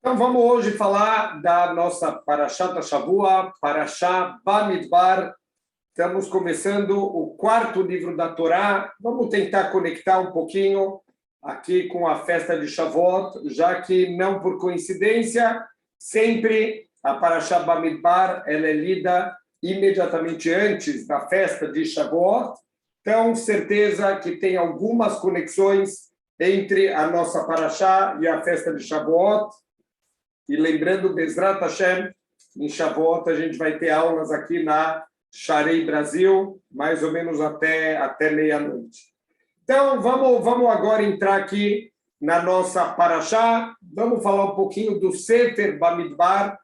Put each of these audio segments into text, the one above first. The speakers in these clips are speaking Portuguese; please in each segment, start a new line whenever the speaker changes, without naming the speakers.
Então, vamos hoje falar da nossa Parashat Shavua, Parashá Bamidbar. Estamos começando o quarto livro da Torá. Vamos tentar conectar um pouquinho aqui com a festa de Shavuot, já que, não por coincidência, sempre a Parashá Bamidbar ela é lida imediatamente antes da festa de Shavuot. Então, certeza que tem algumas conexões entre a nossa Parashá e a festa de Shavuot. E lembrando, Bezrat Hashem, em Shavuot, a gente vai ter aulas aqui na Sharei Brasil, mais ou menos até meia-noite. Então, vamos agora entrar aqui na nossa Parashá. Vamos falar um pouquinho do Sefer Bamidbar,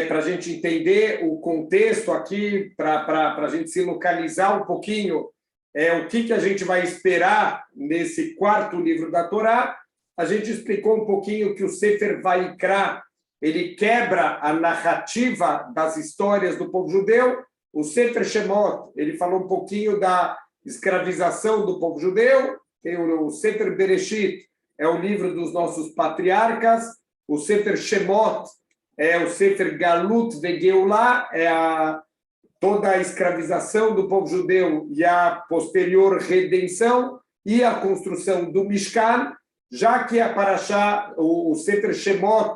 para a gente entender o contexto aqui, para a gente se localizar um pouquinho o que a gente vai esperar nesse quarto livro da Torá. A gente explicou um pouquinho que o Sefer Vaikra ele quebra a narrativa das histórias do povo judeu. O Sefer Shemot, ele falou um pouquinho da escravização do povo judeu. Tem o Sefer Bereshit, é o livro dos nossos patriarcas. O Sefer Shemot é o Sefer Galut Vegeulah, toda a escravização do povo judeu e a posterior redenção e a construção do Mishkan, já que a Parashá, o Sefer Shemot,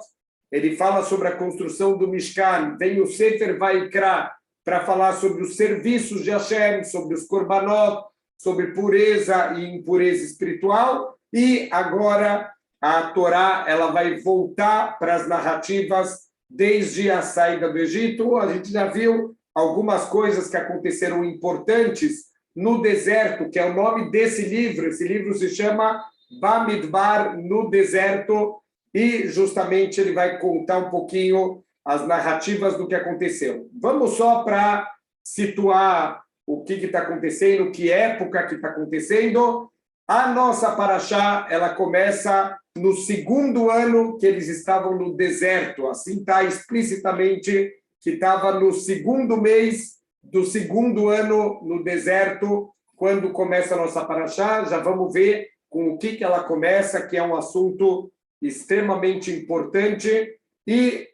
ele fala sobre a construção do Mishkan, vem o Sefer Vaikra para falar sobre os serviços de Hashem, sobre os korbanot, sobre pureza e impureza espiritual, e agora a Torá ela vai voltar para as narrativas desde a saída do Egito. A gente já viu algumas coisas que aconteceram importantes no deserto, que é o nome desse livro. Esse livro se chama Bamidbar, no deserto, e justamente ele vai contar um pouquinho as narrativas do que aconteceu. Vamos só para situar o que está acontecendo, que época que está acontecendo. A nossa Parashá, ela começa no segundo ano que eles estavam no deserto. Assim está explicitamente que estava no segundo mês do segundo ano no deserto, quando começa a nossa Parashá. Já vamos ver com o que ela começa, que é um assunto extremamente importante, e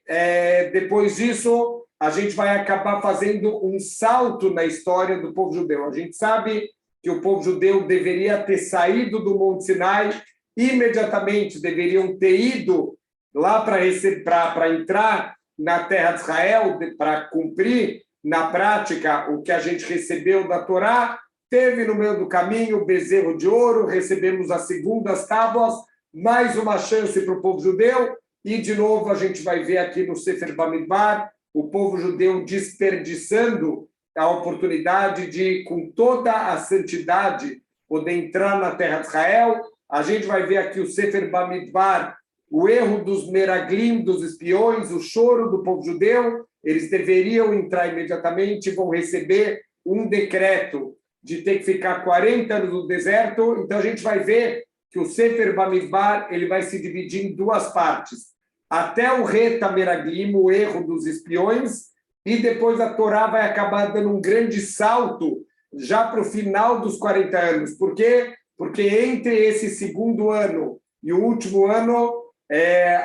depois disso a gente vai acabar fazendo um salto na história do povo judeu. A gente sabe que o povo judeu deveria ter saído do Monte Sinai, imediatamente deveriam ter ido lá para entrar na terra de Israel, para cumprir na prática o que a gente recebeu da Torá. Teve no meio do caminho o bezerro de ouro, recebemos as segundas tábuas, mais uma chance para o povo judeu, e de novo a gente vai ver aqui no Sefer Bamidbar o povo judeu desperdiçando a oportunidade de, com toda a santidade, poder entrar na terra de Israel. A gente vai ver aqui o Sefer Bamidbar, o erro dos meraglim, dos espiões, o choro do povo judeu. Eles deveriam entrar imediatamente, vão receber um decreto de ter que ficar 40 anos no deserto. Então a gente vai ver que o Sefer Bamidbar ele vai se dividir em duas partes. Até o Reta Meraglim, o erro dos espiões, e depois a Torá vai acabar dando um grande salto já para o final dos 40 anos. Por quê? Porque entre esse segundo ano e o último ano,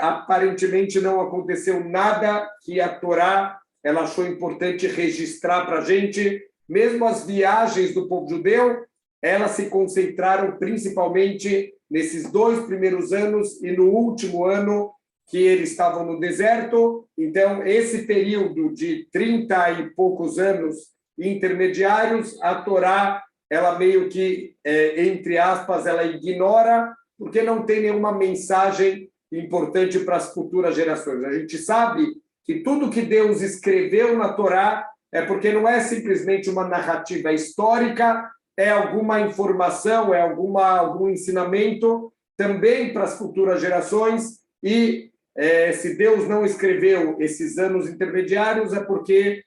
aparentemente não aconteceu nada que a Torá ela achou importante registrar para a gente. Mesmo as viagens do povo judeu, elas se concentraram principalmente nesses 2 primeiros anos e no último ano que eles estavam no deserto. Então, esse período de 30 e poucos anos intermediários, a Torá, ela meio que, entre aspas, ela ignora, porque não tem nenhuma mensagem importante para as futuras gerações. A gente sabe que tudo que Deus escreveu na Torá é porque não é simplesmente uma narrativa histórica, é alguma informação, é algum ensinamento também para as futuras gerações. E se Deus não escreveu esses anos intermediários, é porque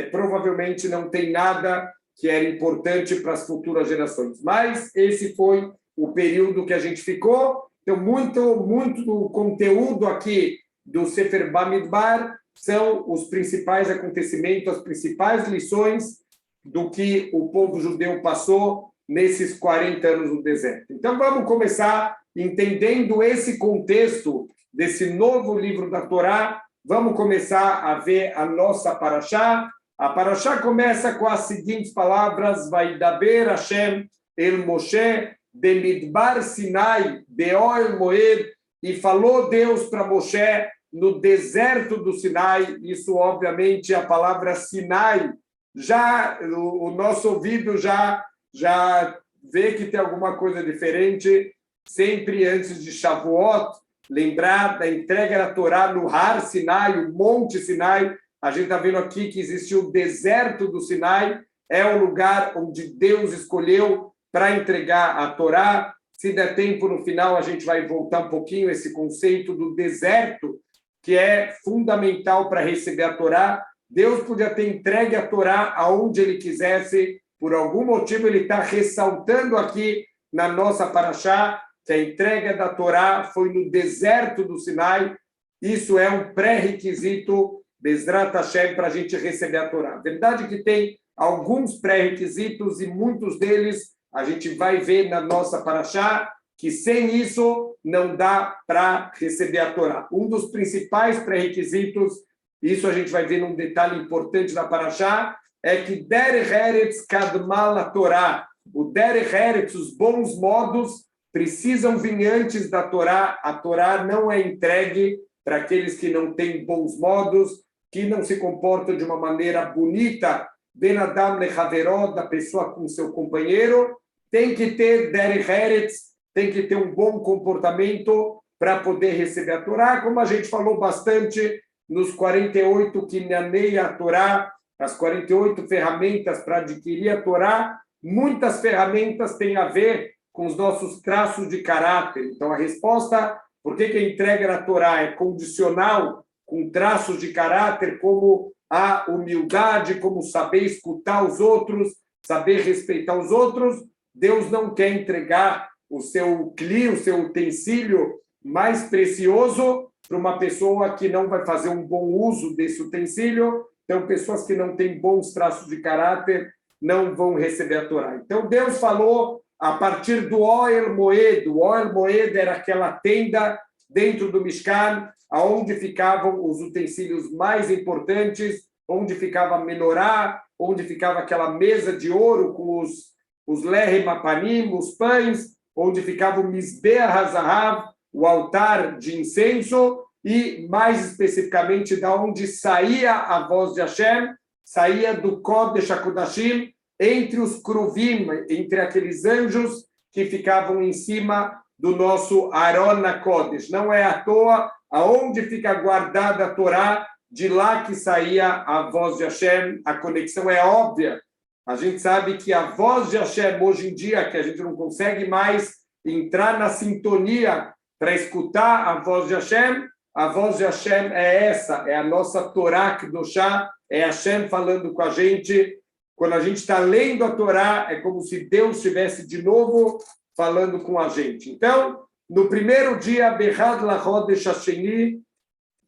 provavelmente não tem nada que era importante para as futuras gerações. Mas esse foi o período que a gente ficou. Então, muito do conteúdo aqui do Sefer Bamidbar são os principais acontecimentos, as principais lições do que o povo judeu passou nesses 40 anos no deserto. Então, vamos começar entendendo esse contexto desse novo livro da Torá, vamos começar a ver a nossa Parashá. A Parashá começa com as seguintes palavras: Vaidaber Hashem el Moshe bemidbar Sinai be'oel moed, e falou Deus para Moshe no deserto do Sinai. Isso, obviamente, a palavra Sinai. Já o nosso ouvido já vê que tem alguma coisa diferente. Sempre antes de Shavuot, lembrar da entrega da Torá no Har Sinai, o Monte Sinai. A gente está vendo aqui que existe o deserto do Sinai, é o lugar onde Deus escolheu para entregar a Torá. Se der tempo, no final, a gente vai voltar um pouquinho a esse conceito do deserto, que é fundamental para receber a Torá. Deus podia ter entregue a Torá aonde ele quisesse, por algum motivo ele está ressaltando aqui na nossa Parashá que a entrega da Torá foi no deserto do Sinai. Isso é um pré-requisito, Bezrat Hashem, para a gente receber a Torá. Verdade que tem alguns pré-requisitos e muitos deles a gente vai ver na nossa Parashá, que sem isso não dá para receber a Torá. Um dos principais pré-requisitos, isso a gente vai ver num detalhe importante da Parashá, é que Derech Eretz Kadmal a Torá. O Derech Eretz, os bons modos, precisam vir antes da Torá. A Torá não é entregue para aqueles que não têm bons modos, que não se comportam de uma maneira bonita, Ben Adam Lechaveró, da pessoa com seu companheiro. Tem que ter Derech Eretz, tem que ter um bom comportamento para poder receber a Torá, como a gente falou bastante nos 48 Kinyanei a Torá, as 48 ferramentas para adquirir a Torá. Muitas ferramentas têm a ver com os nossos traços de caráter. Então, a resposta, por que a entrega da Torá é condicional, com traços de caráter, como a humildade, como saber escutar os outros, saber respeitar os outros. Deus não quer entregar o seu cli, o seu utensílio mais precioso para uma pessoa que não vai fazer um bom uso desse utensílio. Então, pessoas que não têm bons traços de caráter não vão receber a Torá. Então, Deus falou a partir do Ohel Moed. O Ohel Moed era aquela tenda dentro do Mishkan, onde ficavam os utensílios mais importantes, onde ficava a menorá, onde ficava aquela mesa de ouro com os lehem apanim, os pães, onde ficava o Mizbeach HaZahav, o altar de incenso, e mais especificamente da onde saía a voz de Hashem, saía do Kodesh HaKodashim, entre os Kruvim, entre aqueles anjos que ficavam em cima do nosso Aron HaKodesh. Não é à toa aonde fica guardada a Torá, de lá que saía a voz de Hashem. A conexão é óbvia. A gente sabe que a voz de Hashem, hoje em dia, que a gente não consegue mais entrar na sintonia para escutar a voz de Hashem, a voz de Hashem é essa, é a nossa Torá Kedoshá, é Hashem falando com a gente. Quando a gente está lendo a Torá, é como se Deus estivesse de novo falando com a gente. Então, no primeiro dia, Behad Lachodesh Hasheni,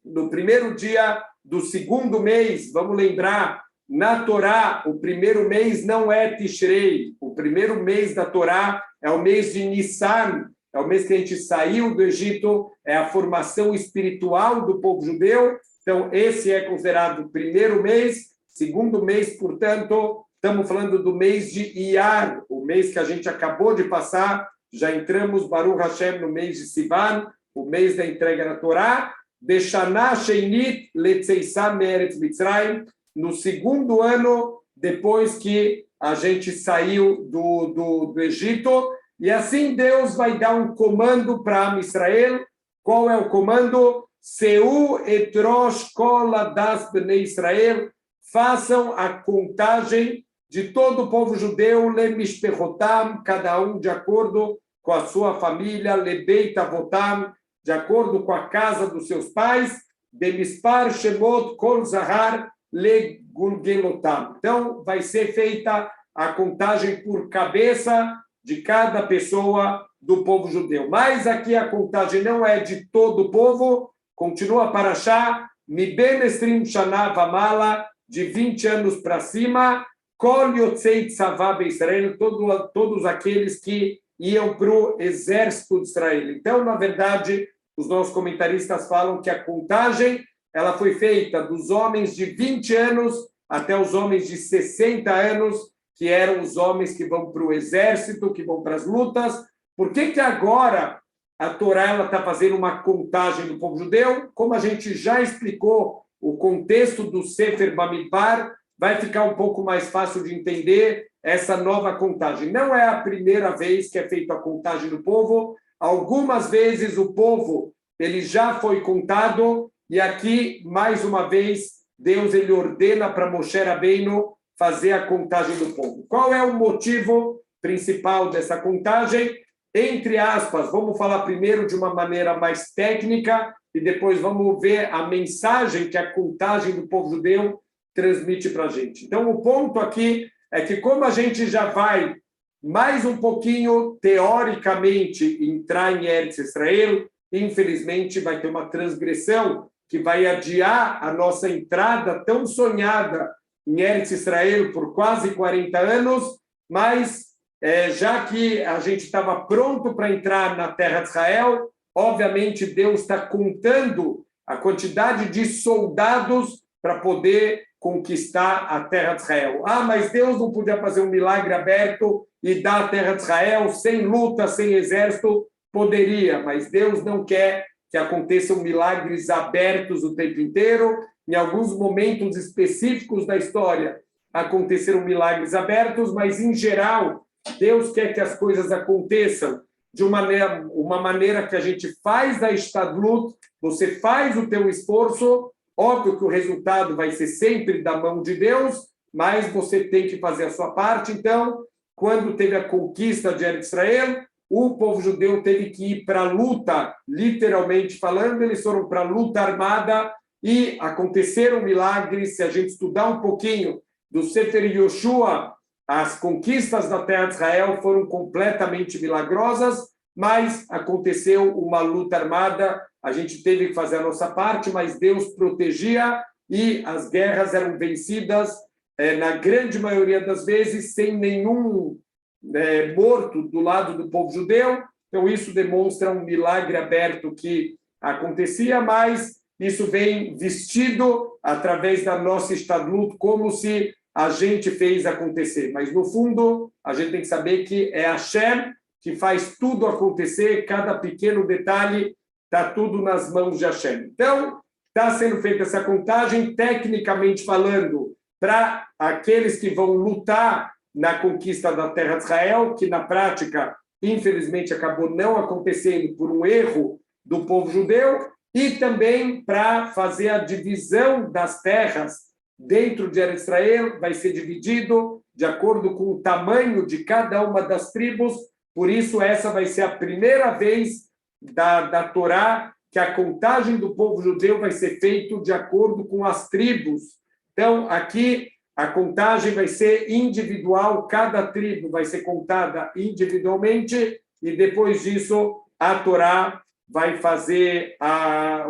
no primeiro dia do segundo mês, vamos lembrar, na Torá, o primeiro mês não é Tishrei. O primeiro mês da Torá é o mês de Nissan, é o mês que a gente saiu do Egito, é a formação espiritual do povo judeu. Então, esse é considerado o primeiro mês. Segundo mês, portanto, estamos falando do mês de Iyar, o mês que a gente acabou de passar. Já entramos, Baruch Hashem, no mês de Sivan, o mês da entrega da Torá. Beshaná Sheinit Letzeissá Meretz Mitzrayim, no segundo ano, depois que a gente saiu do Egito. E assim Deus vai dar um comando para Israel. Qual é o comando? Seu etrosh kol adas bnei Israel. Façam a contagem de todo o povo judeu, lemishpechotam, cada um de acordo com a sua família, lebeit avotam, de acordo com a casa dos seus pais, bemispar shemot kol zahar legulgelotam. Então, vai ser feita a contagem por cabeça de cada pessoa do povo judeu. Mas aqui a contagem não é de todo o povo, continua para achar, miben estrim shana vamala, de 20 anos para cima, kol yotzei tzavá be'Israel, todos aqueles que iam para o exército de Israel. Então, na verdade, os nossos comentaristas falam que a contagem ela foi feita dos homens de 20 anos até os homens de 60 anos, que eram os homens que vão para o exército, que vão para as lutas. Por que agora a Torá está fazendo uma contagem do povo judeu? Como a gente já explicou o contexto do Sefer Bamidbar, vai ficar um pouco mais fácil de entender essa nova contagem. Não é a primeira vez que é feita a contagem do povo. Algumas vezes o povo ele já foi contado, e aqui, mais uma vez, Deus ele ordena para Moshe Rabbeinu fazer a contagem do povo. Qual é o motivo principal dessa contagem? Entre aspas, vamos falar primeiro de uma maneira mais técnica e depois vamos ver a mensagem que a contagem do povo judeu transmite para a gente. Então, o ponto aqui é que como a gente já vai mais um pouquinho, teoricamente, entrar em Eretz Israel, infelizmente vai ter uma transgressão que vai adiar a nossa entrada tão sonhada em Eretz Israel por quase 40 anos, mas já que a gente estava pronto para entrar na terra de Israel, obviamente Deus está contando a quantidade de soldados para poder conquistar a terra de Israel. Mas Deus não podia fazer um milagre aberto e dar a terra de Israel sem luta, sem exército? Poderia, mas Deus não quer que aconteçam milagres abertos o tempo inteiro. Em alguns momentos específicos da história aconteceram milagres abertos, mas, em geral, Deus quer que as coisas aconteçam de uma maneira que a gente faz a Shtadlut, você faz o teu esforço, óbvio que o resultado vai ser sempre da mão de Deus, mas você tem que fazer a sua parte. Então, quando teve a conquista de Eretz Israel, o povo judeu teve que ir para a luta, literalmente falando, eles foram para a luta armada e aconteceram milagres. Se a gente estudar um pouquinho do Sefer Yoshua, as conquistas da terra de Israel foram completamente milagrosas, mas aconteceu uma luta armada, a gente teve que fazer a nossa parte, mas Deus protegia e as guerras eram vencidas, na grande maioria das vezes, sem nenhum morto do lado do povo judeu. Então, isso demonstra um milagre aberto que acontecia, mas isso vem vestido através da nossa Shtadlut, como se a gente fez acontecer. Mas, no fundo, a gente tem que saber que é Hashem que faz tudo acontecer, cada pequeno detalhe está tudo nas mãos de Hashem. Então, está sendo feita essa contagem, tecnicamente falando, para aqueles que vão lutar na conquista da terra de Israel, que na prática, infelizmente, acabou não acontecendo por um erro do povo judeu, e também para fazer a divisão das terras dentro de Eretz Israel, vai ser dividido de acordo com o tamanho de cada uma das tribos. Por isso, essa vai ser a primeira vez da Torá que a contagem do povo judeu vai ser feita de acordo com as tribos. Então, aqui, a contagem vai ser individual, cada tribo vai ser contada individualmente, e depois disso, a Torá vai fazer a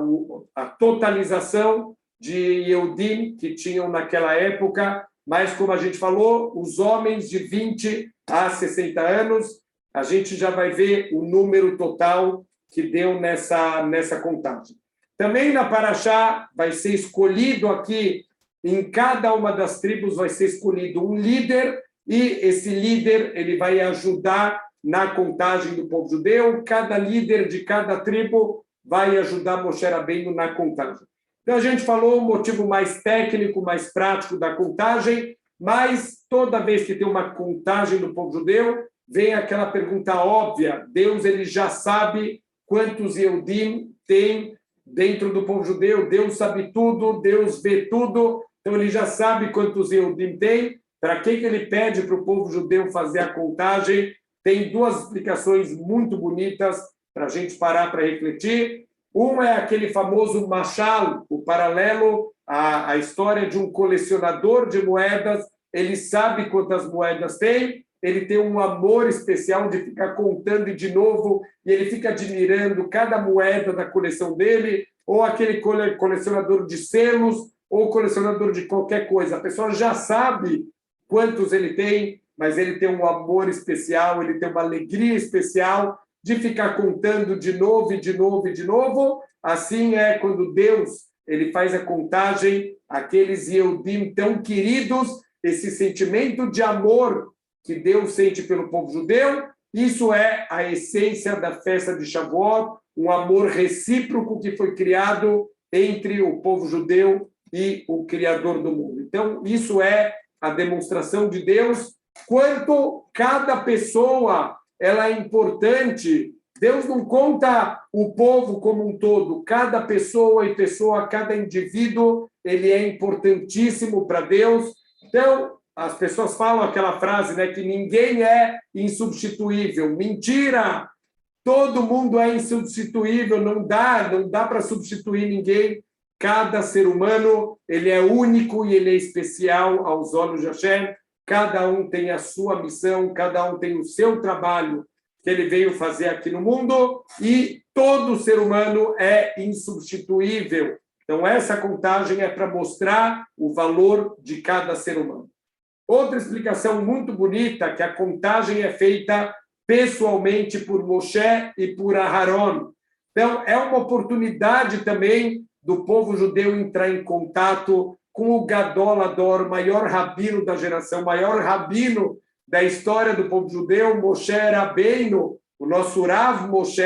totalização de Yehudim que tinham naquela época, mas, como a gente falou, os homens de 20 a 60 anos, a gente já vai ver o número total que deu nessa contagem. Também na Parashá vai ser escolhido aqui, em cada uma das tribos vai ser escolhido um líder, e esse líder ele vai ajudar na contagem do povo judeu. Cada líder de cada tribo vai ajudar Moshe Rabbeinu na contagem. Então, a gente falou o motivo mais técnico, mais prático da contagem, mas toda vez que tem uma contagem do povo judeu, vem aquela pergunta óbvia. Deus ele já sabe quantos Yehudim tem dentro do povo judeu. Deus sabe tudo, Deus vê tudo, então ele já sabe quantos Yehudim tem. Para que ele pede para o povo judeu fazer a contagem? Tem duas explicações muito bonitas para a gente parar para refletir. Uma é aquele famoso machal, o paralelo à história de um colecionador de moedas. Ele sabe quantas moedas tem, ele tem um amor especial de ficar contando de novo, e ele fica admirando cada moeda da coleção dele, ou aquele colecionador de selos, ou colecionador de qualquer coisa. A pessoa já sabe quantos ele tem, mas ele tem um amor especial, ele tem uma alegria especial de ficar contando de novo e de novo e de novo. Assim é quando Deus ele faz a contagem, aqueles Yehudim tão queridos, esse sentimento de amor que Deus sente pelo povo judeu, isso é a essência da festa de Shavuot, um amor recíproco que foi criado entre o povo judeu e o Criador do mundo. Então, isso é a demonstração de Deus, quanto cada pessoa ela é importante. Deus não conta o povo como um todo, cada pessoa e pessoa, cada indivíduo, ele é importantíssimo para Deus. Então, as pessoas falam aquela frase, né, que ninguém é insubstituível. Mentira! Todo mundo é insubstituível, não dá para substituir ninguém. Cada ser humano, ele é único e ele é especial aos olhos de Hashem. Cada um tem a sua missão, cada um tem o seu trabalho que ele veio fazer aqui no mundo, e todo ser humano é insubstituível. Então, essa contagem é para mostrar o valor de cada ser humano. Outra explicação muito bonita, que a contagem é feita pessoalmente por Moshe e por Aharon. Então, é uma oportunidade também do povo judeu entrar em contato com o Gadol Hador, maior rabino da geração, maior rabino da história do povo judeu, Moshe Rabbeinu, o nosso Rav Moshe.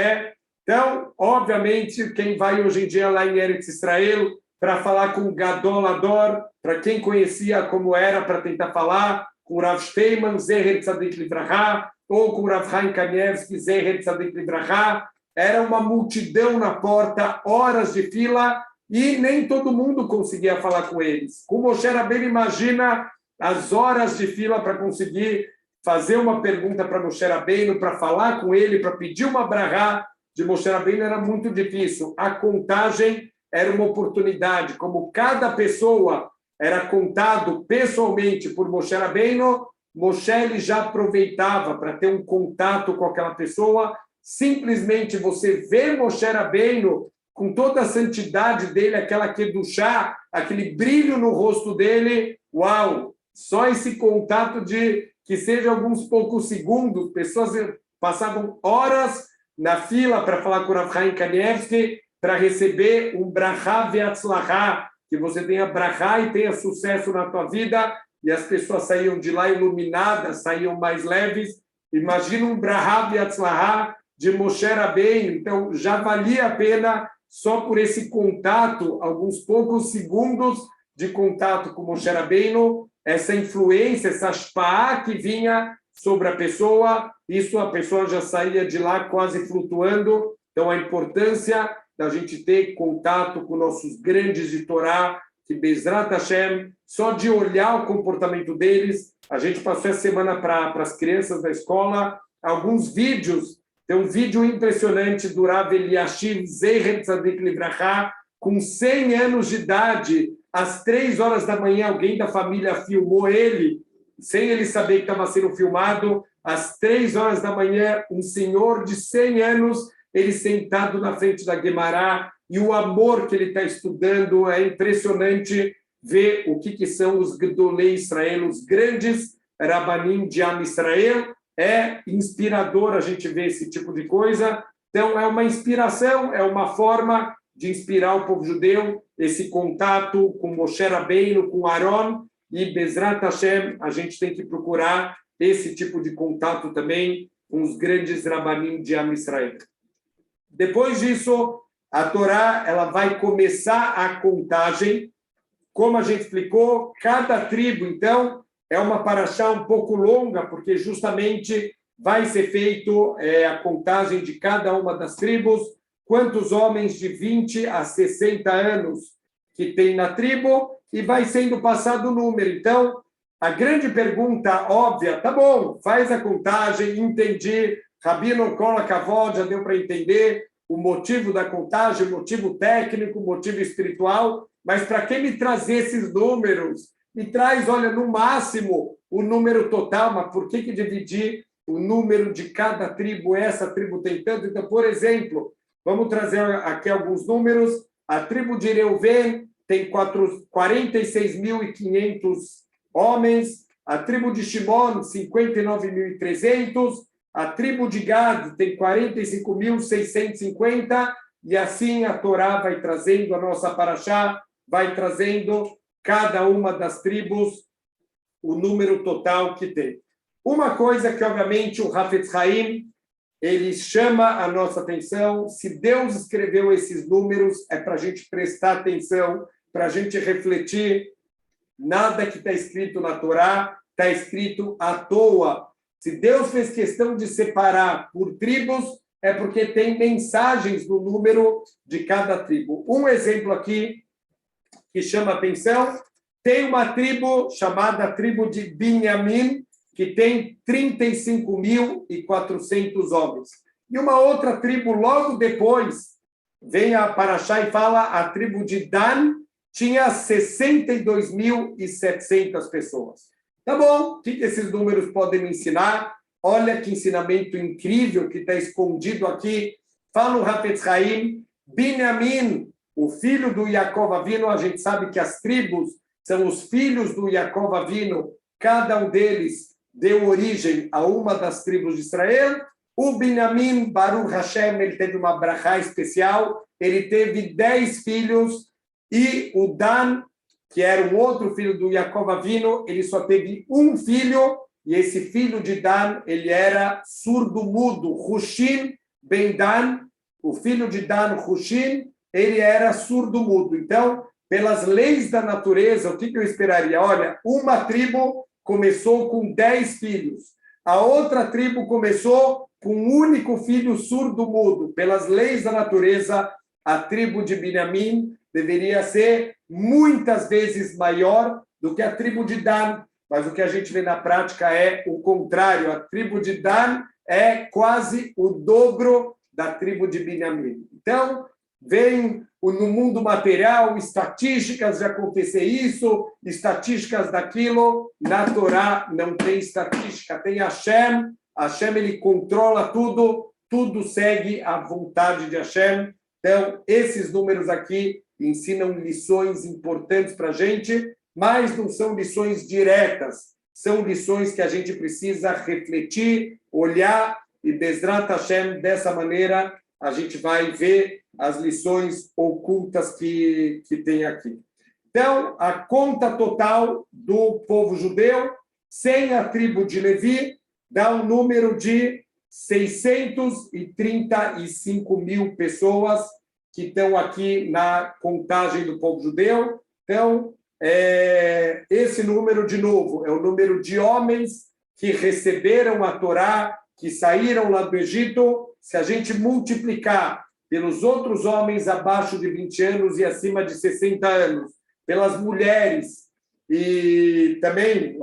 Então, obviamente, quem vai hoje em dia lá em Eretz Israel para falar com o Gadol Hador, para quem conhecia como era, para tentar falar com o Rav Steinman, Zeher Tzadik Livrahá, ou com o Rav Chaim Kanievski, Zeher Tzadik Livrahá, era uma multidão na porta, horas de fila, e nem todo mundo conseguia falar com eles. Com Moshe Rabbeinu, imagina as horas de fila para conseguir fazer uma pergunta para Moshe Rabbeinu, para falar com ele, para pedir uma brahá de Moshe Rabbeinu, era muito difícil. A contagem era uma oportunidade, como cada pessoa era contado pessoalmente por Moshe Rabbeinu, Moshe ele já aproveitava para ter um contato com aquela pessoa. Simplesmente você vê Moshe Rabbeinu com toda a santidade dele, aquela kedushá, aquele brilho no rosto dele, uau! Só esse contato de que seja alguns poucos segundos, pessoas passavam horas na fila para falar com o Rav Chaim Kanievski, para receber um brachá ve'atzlachá, que você tenha brachá e tenha sucesso na tua vida, e as pessoas saíam de lá iluminadas, saíam mais leves. Imagina um brachá ve'atzlachá de Moshe Rabbeinu. Então, já valia a pena só por esse contato, alguns poucos segundos de contato com Moshe Rabbeinu, essa influência, essa shpa'á que vinha sobre a pessoa, isso a pessoa já saía de lá quase flutuando. Então, a importância da gente ter contato com nossos grandes de Torá, que Bezrat Hashem, só de olhar o comportamento deles, a gente passou essa semana para as crianças da escola, alguns vídeos. Tem um vídeo impressionante do Rav Eliashiv Zeher Tzadik Livrahá, com 100 anos de idade, às 3 horas da manhã, alguém da família filmou ele, sem ele saber que estava sendo filmado, às 3 horas da manhã, um senhor de 100 anos, ele sentado na frente da Guemará, e o amor que ele está estudando, é impressionante ver o que são os Gedolei Israel, os grandes Rabanim de Am Israel. É inspirador a gente ver esse tipo de coisa. Então, é uma inspiração, é uma forma de inspirar o povo judeu, esse contato com Moshe Rabbeinu, com Aaron, e Bezrat Hashem, a gente tem que procurar esse tipo de contato também com os grandes Rabanim de Am Israel. Depois disso, a Torá ela vai começar a contagem. Como a gente explicou, cada tribo, então, é uma paraxá um pouco longa, porque justamente vai ser feito a contagem de cada uma das tribos, quantos homens de 20 a 60 anos que tem na tribo, e vai sendo passado o número. Então, a grande pergunta óbvia, tá bom, faz a contagem, entendi, Rabino Kola Kavod, já deu para entender o motivo da contagem, o motivo técnico, o motivo espiritual, mas para que me trazer esses números? Me traz, olha, no máximo o número total, mas por que dividir o número de cada tribo? Essa tribo tem tanto. Então, por exemplo, vamos trazer aqui alguns números. A tribo de Reuven tem 46.500 homens. A tribo de Shimon, 59.300. a tribo de Gad tem 45.650, e assim a Torá vai trazendo, a nossa paraxá vai trazendo cada uma das tribos, o número total que tem. Uma coisa que, obviamente, o Hafetz Haim, ele chama a nossa atenção, se Deus escreveu esses números, é para a gente prestar atenção, para a gente refletir. Nada que está escrito na Torá está escrito à toa. Se Deus fez questão de separar por tribos, é porque tem mensagens no número de cada tribo. Um exemplo aqui que chama atenção, tem uma tribo chamada tribo de Binyamin, que tem 35.400 homens. E uma outra tribo, logo depois, vem a Paraxá e fala, a tribo de Dan tinha 62.700 pessoas. Tá bom, o que esses números podem me ensinar? Olha que ensinamento incrível que está escondido aqui. Fala o Hafetz Haim, Binyamin, o filho do Yaakov Avinu, a gente sabe que as tribos são os filhos do Yaakov Avinu, cada um deles deu origem a uma das tribos de Israel. O Binyamin, Baruch Hashem, ele teve uma brachá especial, ele teve 10 filhos, e o Dan, que era o outro filho do Yaakov Avinu, ele só teve um filho, e esse filho de Dan, ele era surdo-mudo, Hushim ben Dan, o filho de Dan, Hushim, ele era surdo-mudo. Então, pelas leis da natureza, o que eu esperaria? Olha, uma tribo começou com 10 filhos. A outra tribo começou com um único filho surdo-mudo. Pelas leis da natureza, a tribo de Binyamin deveria ser muitas vezes maior do que a tribo de Dan. Mas o que a gente vê na prática é o contrário. A tribo de Dan é quase o dobro da tribo de Binyamin. Então, vem no mundo material, estatísticas de acontecer isso, estatísticas daquilo. Na Torá não tem estatística, tem Hashem. Hashem, ele controla tudo, tudo segue a vontade de Hashem. Então, esses números aqui ensinam lições importantes para a gente, mas não são lições diretas, são lições que a gente precisa refletir, olhar, e Bezrat Hashem, dessa maneira, a gente vai ver as lições ocultas que tem aqui. Então, a conta total do povo judeu, sem a tribo de Levi, dá um número de 635 mil pessoas que estão aqui na contagem do povo judeu. Então, esse número, de novo, é o número de homens que receberam a Torá, que saíram lá do Egito. Se a gente multiplicar pelos outros homens abaixo de 20 anos e acima de 60 anos, pelas mulheres e também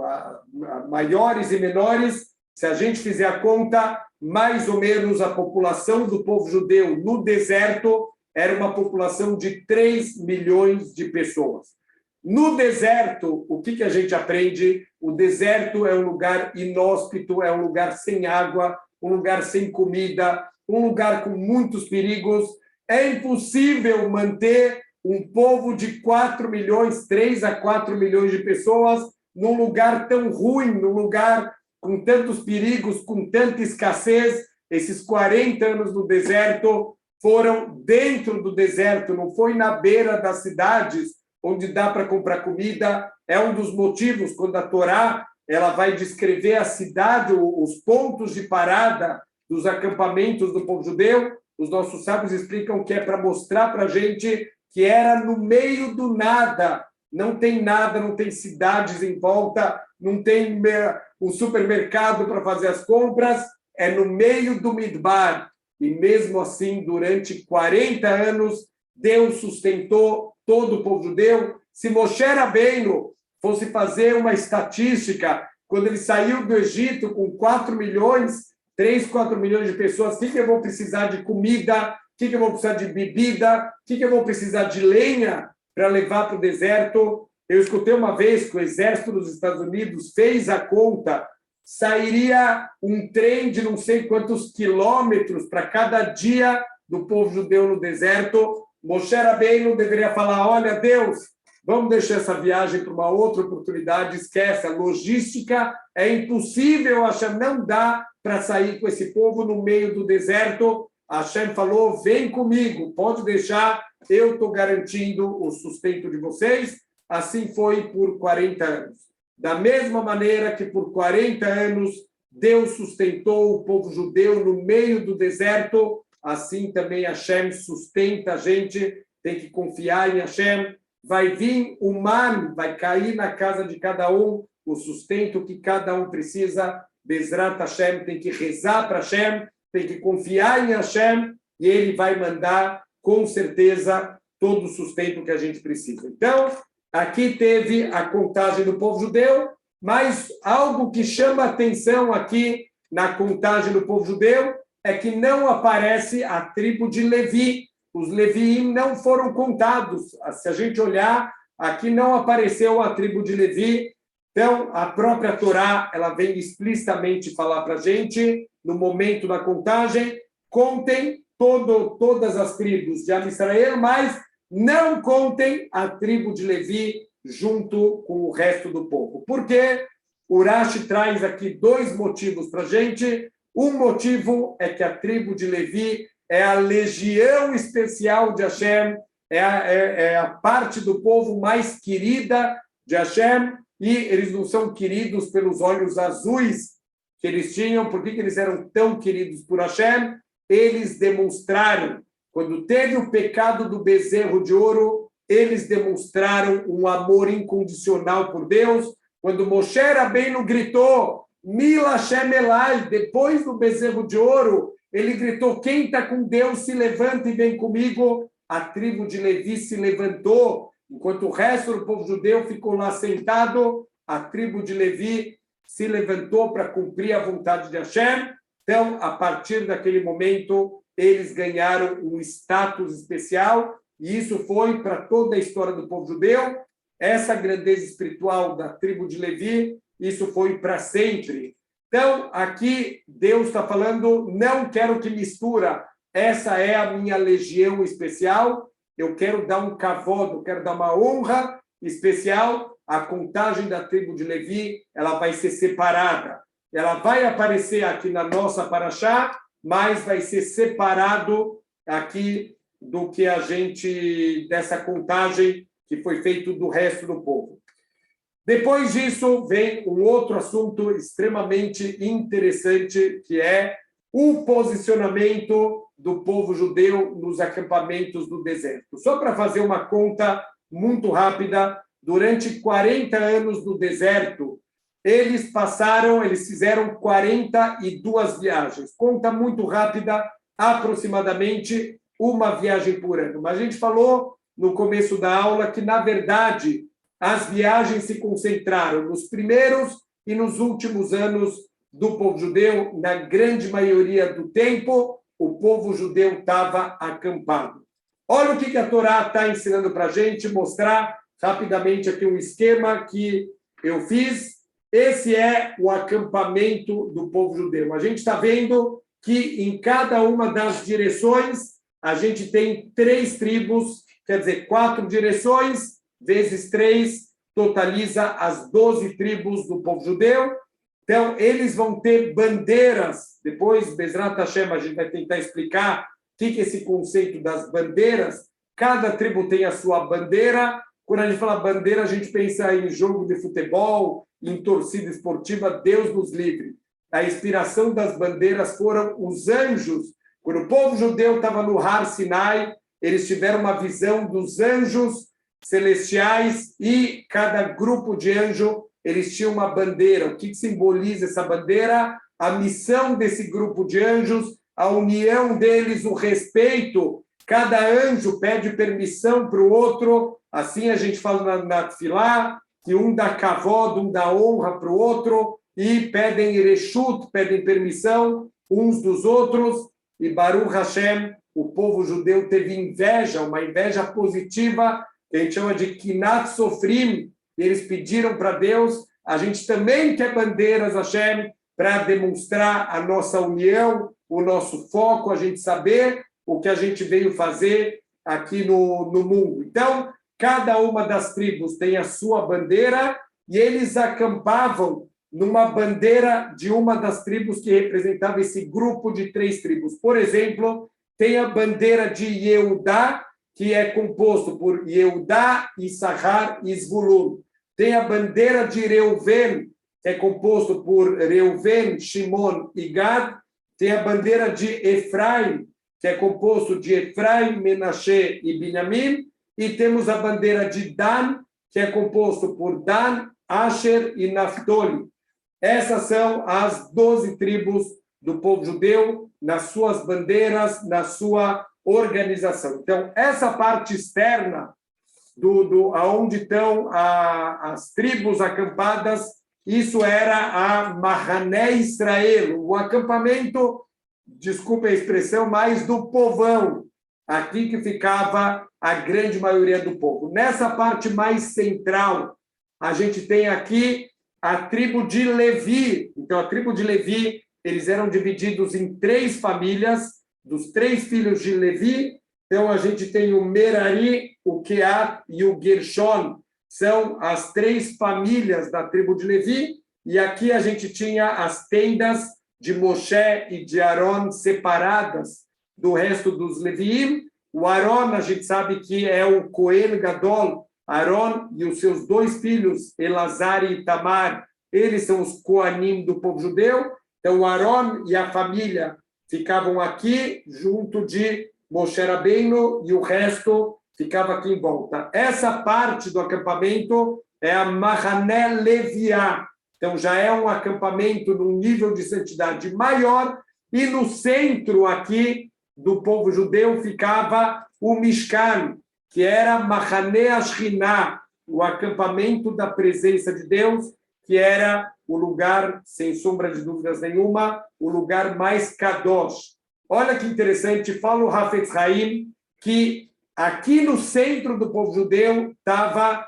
maiores e menores, se a gente fizer a conta, mais ou menos a população do povo judeu no deserto era uma população de 3 milhões de pessoas. No deserto, o que a gente aprende? O deserto é um lugar inóspito, é um lugar sem água, um lugar sem comida, um lugar com muitos perigos. É impossível manter um povo de 4 milhões, 3 a 4 milhões de pessoas num lugar tão ruim, num lugar com tantos perigos, com tanta escassez. Esses 40 anos no deserto foram dentro do deserto, não foi na beira das cidades, onde dá para comprar comida. É um dos motivos, quando a Torá ela vai descrever a cidade, os pontos de parada dos acampamentos do povo judeu, os nossos sábios explicam que é para mostrar para a gente que era no meio do nada, não tem nada, não tem cidades em volta, não tem um supermercado para fazer as compras, é no meio do Midbar. E mesmo assim, durante 40 anos, Deus sustentou todo o povo judeu. Se Moshe Rabbeinu fosse fazer uma estatística, quando ele saiu do Egito com 4 milhões, 3, 4 milhões de pessoas, o que eu vou precisar de comida, o que eu vou precisar de bebida, o que eu vou precisar de lenha para levar para o deserto? Eu escutei uma vez que o exército dos Estados Unidos fez a conta, sairia um trem de não sei quantos quilômetros para cada dia do povo judeu no deserto. Moshe Rabbeinu deveria falar: olha, Deus, vamos deixar essa viagem para uma outra oportunidade, esquece, a logística é impossível, Hashem, não dá para sair com esse povo no meio do deserto. Hashem falou, vem comigo, pode deixar, eu estou garantindo o sustento de vocês. Assim foi por 40 anos. Da mesma maneira que por 40 anos Deus sustentou o povo judeu no meio do deserto, assim também Hashem sustenta a gente, tem que confiar em Hashem. Vai vir o man, vai cair na casa de cada um, o sustento que cada um precisa. Bezrat Hashem, tem que rezar para Hashem, tem que confiar em Hashem, e ele vai mandar, com certeza, todo o sustento que a gente precisa. Então, aqui teve a contagem do povo judeu, mas algo que chama atenção aqui na contagem do povo judeu é que não aparece a tribo de Levi. Os Leviim não foram contados. Se a gente olhar, aqui não apareceu a tribo de Levi. Então, a própria Torá, ela vem explicitamente falar para a gente, no momento da contagem, contem todas as tribos de Israel, mas não contem a tribo de Levi junto com o resto do povo. Por quê? O Rashi traz aqui dois motivos para a gente. Um motivo é que a tribo de Levi é a legião especial de Hashem, é a parte do povo mais querida de Hashem, e eles não são queridos pelos olhos azuis que eles tinham. Por que eles eram tão queridos por Hashem? Eles demonstraram, quando teve o pecado do bezerro de ouro, eles demonstraram um amor incondicional por Deus. Quando Moshe Rabbeinu gritou, Mila Hashem Elai, depois do bezerro de ouro, ele gritou, quem está com Deus se levanta e vem comigo. A tribo de Levi se levantou, enquanto o resto do povo judeu ficou lá sentado, a tribo de Levi se levantou para cumprir a vontade de Hashem. Então, a partir daquele momento, eles ganharam um status especial, e isso foi para toda a história do povo judeu. Essa grandeza espiritual da tribo de Levi, isso foi para sempre. Então, aqui, Deus está falando, não quero que mistura, essa é a minha legião especial, eu quero dar um kavod, eu quero dar uma honra especial. A contagem da tribo de Levi, ela vai ser separada. Ela vai aparecer aqui na nossa paraxá, mas vai ser separado aqui do que a gente, dessa contagem que foi feito do resto do povo. Depois disso, vem um outro assunto extremamente interessante, que é o posicionamento do povo judeu nos acampamentos do deserto. Só para fazer uma conta muito rápida, durante 40 anos no deserto, eles fizeram 42 viagens. Conta muito rápida, aproximadamente uma viagem por ano. Mas a gente falou no começo da aula que, na verdade, as viagens se concentraram nos primeiros e nos últimos anos do povo judeu. Na grande maioria do tempo, o povo judeu estava acampado. Olha o que a Torá está ensinando para a gente, mostrar rapidamente aqui um esquema que eu fiz. Esse é o acampamento do povo judeu. A gente está vendo que em cada uma das direções a gente tem 3 tribos, quer dizer, 4 direções, vezes 3, totaliza as 12 tribos do povo judeu. Então, eles vão ter bandeiras. Depois, Bezrat Hashem, a gente vai tentar explicar o que é esse conceito das bandeiras. Cada tribo tem a sua bandeira. Quando a gente fala bandeira, a gente pensa em jogo de futebol, em torcida esportiva, Deus nos livre. A inspiração das bandeiras foram os anjos. Quando o povo judeu estava no Har Sinai, eles tiveram uma visão dos anjos celestiais, e cada grupo de anjo, eles tinham uma bandeira. O que simboliza essa bandeira? A missão desse grupo de anjos, a união deles, o respeito. Cada anjo pede permissão para o outro. Assim a gente fala na Tfilá, que um dá kavod, um dá honra para o outro, e pedem reshut, pedem permissão uns dos outros. E Baruch Hashem, o povo judeu teve inveja, uma inveja positiva, que a gente chama de Kinat Sofrim, e eles pediram para Deus, a gente também quer bandeiras, Hashem, para demonstrar a nossa união, o nosso foco, a gente saber o que a gente veio fazer aqui no mundo. Então, cada uma das tribos tem a sua bandeira, e eles acampavam numa bandeira de uma das tribos que representava esse grupo de 3 tribos. Por exemplo, tem a bandeira de Yehudá, que é composto por Yehudá, Issachar e Zvulun. Tem a bandeira de Reuven, que é composto por Reuven, Shimon e Gad. Tem a bandeira de Efraim, que é composto de Efraim, Menashe e Binyamin. E temos a bandeira de Dan, que é composto por Dan, Asher e Naftoli. Essas são as 12 tribos do povo judeu, nas suas bandeiras, na sua organização. Então, essa parte externa, aonde estão as tribos acampadas, isso era a Mahané Israel, o acampamento, desculpe a expressão, mais do povão, aqui que ficava a grande maioria do povo. Nessa parte mais central, a gente tem aqui a tribo de Levi. Então, a tribo de Levi, eles eram divididos em 3 famílias, dos 3 filhos de Levi. Então, a gente tem o Merari, o Keat e o Gershon, são as 3 famílias da tribo de Levi, e aqui a gente tinha as tendas de Moshe e de Aron separadas do resto dos Leviim. O Aron, a gente sabe que é o Cohen Gadol, Aron e os seus 2 filhos, Elazar e Itamar, eles são os Coanim do povo judeu. Então, o Aron e a família ficavam aqui, junto de Moshe Rabbeinu, e o resto ficava aqui em volta. Essa parte do acampamento é a Mahané Leviá. Então, já é um acampamento num nível de santidade maior, e no centro aqui do povo judeu ficava o Mishkan, que era Mahané Ashriná, o acampamento da presença de Deus, que era o lugar, sem sombra de dúvidas nenhuma, o lugar mais kadosh. Olha que interessante, fala o Hafetz Haim, que aqui no centro do povo judeu estava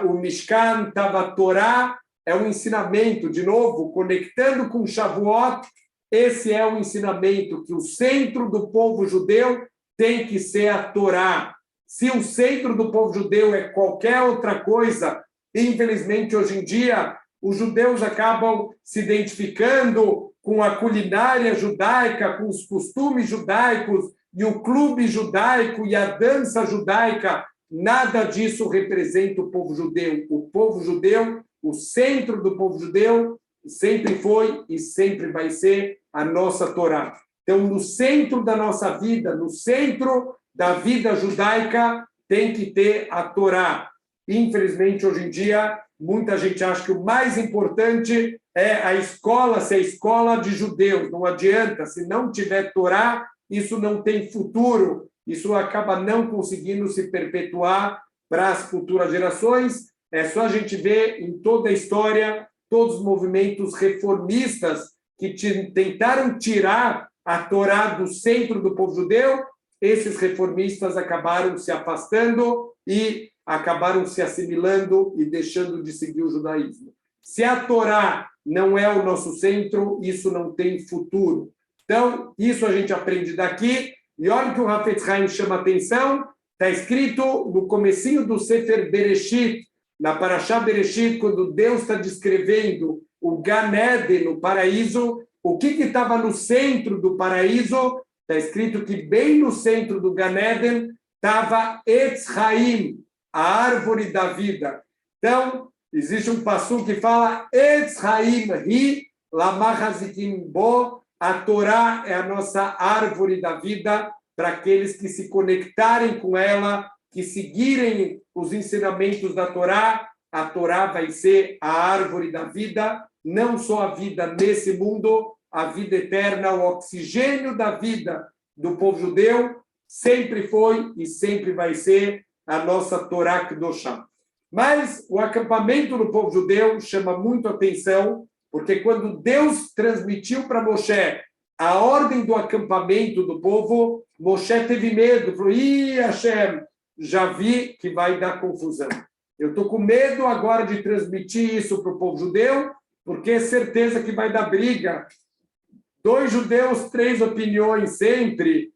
o Mishkan, estava a Torá, é um ensinamento, de novo, conectando com Shavuot, esse é o ensinamento, que o centro do povo judeu tem que ser a Torá. Se o centro do povo judeu é qualquer outra coisa, infelizmente, hoje em dia, os judeus acabam se identificando com a culinária judaica, com os costumes judaicos, e o clube judaico e a dança judaica. Nada disso representa o povo judeu. O povo judeu, o centro do povo judeu, sempre foi e sempre vai ser a nossa Torá. Então, no centro da nossa vida, no centro da vida judaica, tem que ter a Torá. Infelizmente, hoje em dia, muita gente acha que o mais importante é a escola ser a escola de judeus. Não adianta, se não tiver Torá, isso não tem futuro, isso acaba não conseguindo se perpetuar para as futuras gerações. É só a gente ver em toda a história, todos os movimentos reformistas que tentaram tirar a Torá do centro do povo judeu, esses reformistas acabaram se afastando e acabaram se assimilando e deixando de seguir o judaísmo. Se a Torá não é o nosso centro, isso não tem futuro. Então, isso a gente aprende daqui. E olha que o Hafetz Haim chama atenção, está escrito no comecinho do Sefer Bereshit, na Parashá Bereshit, quando Deus está descrevendo o Gan Eden, no paraíso, o que estava no centro do paraíso? Está escrito que bem no centro do Gan Eden estava Etz Haim, a árvore da vida. Então, existe um passuco que fala Etz Haim Hi Lamahazikim Bo, a Torá é a nossa árvore da vida para aqueles que se conectarem com ela, que seguirem os ensinamentos da Torá. A Torá vai ser a árvore da vida, não só a vida nesse mundo, a vida eterna, o oxigênio da vida do povo judeu, sempre foi e sempre vai ser a nossa Torá Kedoshá. Mas o acampamento do povo judeu chama muito atenção, porque quando Deus transmitiu para Moshe a ordem do acampamento do povo, Moshe teve medo, falou, Hashem, já vi que vai dar confusão. Eu estou com medo agora de transmitir isso para o povo judeu, porque é certeza que vai dar briga. 2 judeus, 3 opiniões sempre.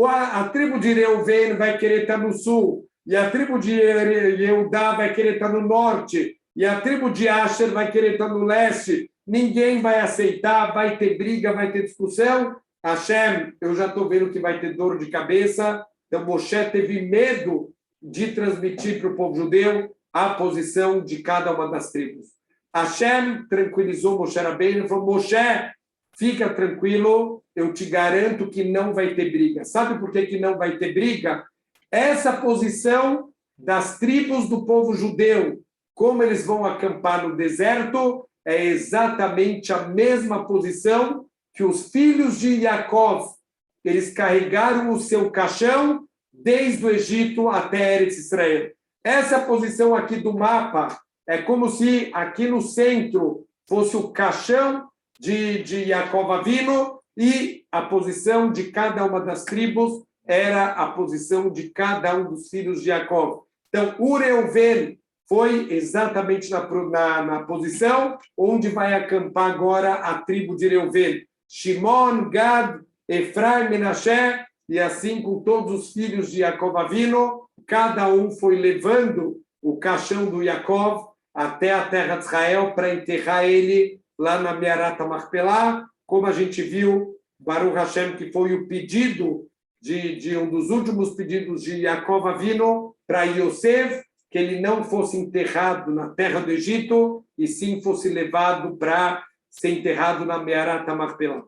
A tribo de Reuven vai querer estar no sul, e a tribo de Yehudá vai querer estar no norte, e a tribo de Asher vai querer estar no leste. Ninguém vai aceitar, vai ter briga, vai ter discussão. Hashem, eu já estou vendo que vai ter dor de cabeça. Então, Moshe teve medo de transmitir para o povo judeu a posição de cada uma das tribos. Hashem tranquilizou Moshe Rabbeinu e falou, Moshe, fica tranquilo, eu te garanto que não vai ter briga. Sabe por que não vai ter briga? Essa posição das tribos do povo judeu, como eles vão acampar no deserto, é exatamente a mesma posição que os filhos de Yaakov, eles carregaram o seu caixão desde o Egito até Eretz Israel. Essa posição aqui do mapa é como se aqui no centro fosse o caixão de Yaakov Avino e a posição de cada uma das tribos era a posição de cada um dos filhos de Yaakov. Então, Reuven foi exatamente na posição onde vai acampar agora a tribo de Reuven. Shimon, Gad, Efraim, Menashe, e assim com todos os filhos de Yaakov Avino, cada um foi levando o caixão do Yaakov até a terra de Israel para enterrar ele lá na Mearat Machpelah, como a gente viu, Baruch Hashem, que foi o pedido de um dos últimos pedidos de Yaakov Avino para Yosef, que ele não fosse enterrado na terra do Egito, e sim fosse levado para ser enterrado na Mearat Machpelah.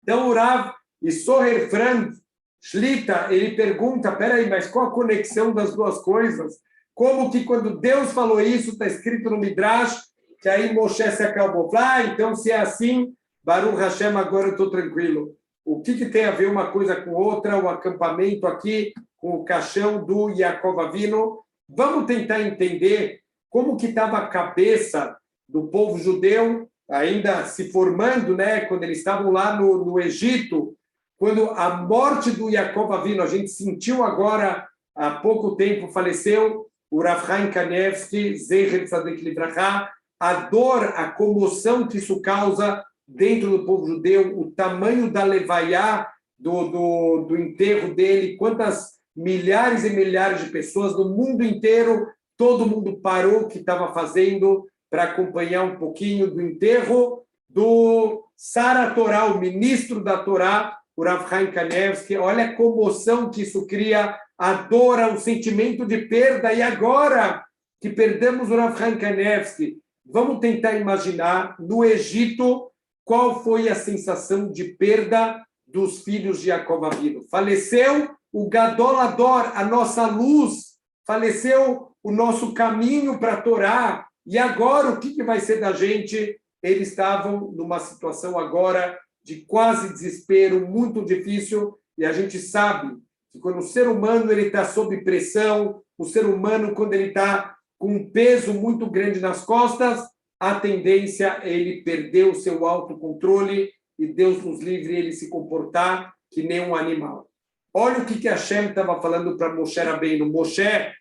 Então, o Rav Soher Frand Shlita, ele pergunta, peraí, mas qual a conexão das duas coisas? Como que quando Deus falou isso, está escrito no Midrash, que aí Moshe se acalmou. Então, se é assim, Baruch Hashem, agora eu estou tranquilo. O que tem a ver uma coisa com outra, o acampamento aqui, com o caixão do Yaakov Avino? Vamos tentar entender como que estava a cabeça do povo judeu, ainda se formando, né, quando eles estavam lá no Egito, quando a morte do Yaakov Avino, a gente sentiu agora, há pouco tempo, faleceu o Rav Chaim Kanievsky, Zecher Tzaddik Libraha, a dor, a comoção que isso causa dentro do povo judeu, o tamanho da levaiá do enterro dele, quantas milhares e milhares de pessoas no mundo inteiro, todo mundo parou o que estava fazendo para acompanhar um pouquinho do enterro do Sara Torá, o ministro da Torá, o Rav Chaim Kanievsky. Olha a comoção que isso cria, a dor, o sentimento de perda. E agora que perdemos o Rav Chaim Kanievsky, vamos tentar imaginar no Egito qual foi a sensação de perda dos filhos de Yaakov Avino. Faleceu o Gadol Ador, a nossa luz, faleceu o nosso caminho para a Torá. E agora, o que vai ser da gente? Eles estavam numa situação agora de quase desespero, muito difícil, e a gente sabe que quando o ser humano está sob pressão, o ser humano, quando ele está com um peso muito grande nas costas, a tendência é ele perder o seu autocontrole e Deus nos livre ele se comportar que nem um animal. Olha o que Hashem estava falando para Moshe Rabbeinu. Moshe,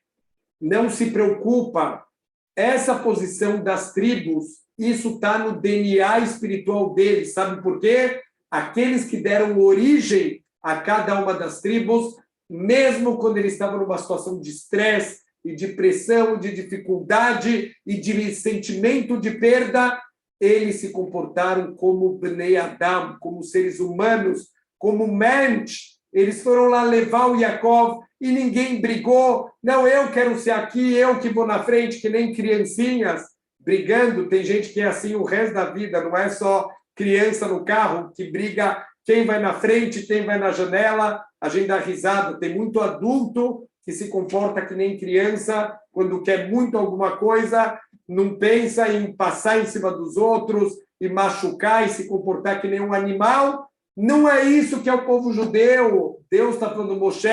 não se preocupa, essa posição das tribos, isso está no DNA espiritual deles. Sabe por quê? Aqueles que deram origem a cada uma das tribos, mesmo quando eles estavam numa situação de estresse e de pressão, de dificuldade e de sentimento de perda, eles se comportaram como Bnei Adam, como seres humanos, como mensch. Eles foram lá levar o Yaakov e ninguém brigou. Não, eu quero ser aqui, eu que vou na frente, que nem criancinhas brigando. Tem gente que é assim o resto da vida, não é só criança no carro que briga quem vai na frente, quem vai na janela. A gente dá risada. Tem muito adulto que se comporta que nem criança, quando quer muito alguma coisa, não pensa em passar em cima dos outros e machucar e se comportar que nem um animal. Não é isso que é o povo judeu. Deus está falando, Moshe,